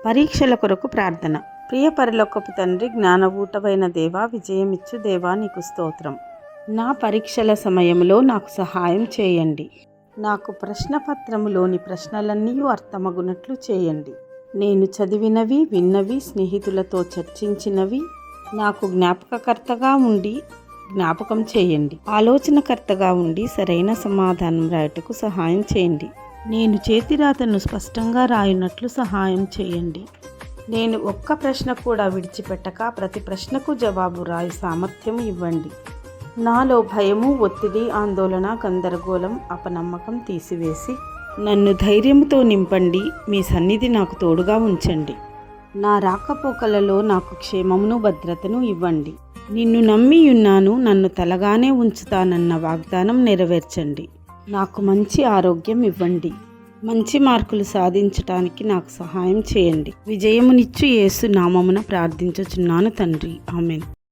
పరీక్షల కొరకు ప్రార్థన. ప్రియ పరలోకపు తండ్రి, జ్ఞానభూటమైన దేవా, విజయమిచ్చు దేవా, నీకు స్తోత్రం. నా పరీక్షల సమయంలో నాకు సహాయం చేయండి. నాకు ప్రశ్నపత్రములోని ప్రశ్నలన్నీ అర్థమగునట్లు చేయండి. నేను చదివినవి, విన్నవి, స్నేహితులతో చర్చించినవి నాకు జ్ఞాపకకర్తగా ఉండి జ్ఞాపకం చేయండి. ఆలోచనకర్తగా ఉండి సరైన సమాధానం రాయటకు సహాయం చేయండి. నేను చేతిరాతను స్పష్టంగా రాయునట్లు సహాయం చేయండి. నేను ఒక్క ప్రశ్న కూడా విడిచిపెట్టక ప్రతి ప్రశ్నకు జవాబు రాయి సామర్థ్యం ఇవ్వండి. నాలో భయము, ఒత్తిడి, ఆందోళన, గందరగోళం, అపనమ్మకం తీసివేసి నన్ను ధైర్యంతో నింపండి. మీ సన్నిధి నాకు తోడుగా ఉంచండి. నా రాకపోకలలో నాకు క్షేమమును, భద్రతను ఇవ్వండి. నిన్ను నమ్మి ఉన్నాను, నన్ను తలగానే ఉంచుతానన్న వాగ్దానం నెరవేర్చండి. నాకు మంచి ఆరోగ్యం ఇవ్వండి. మంచి మార్కులు సాధించటానికి నాకు సహాయం చేయండి. విజయమునిచ్చు యేసు నామమున ప్రార్థించుచున్నాను తండ్రి. ఆమేన్.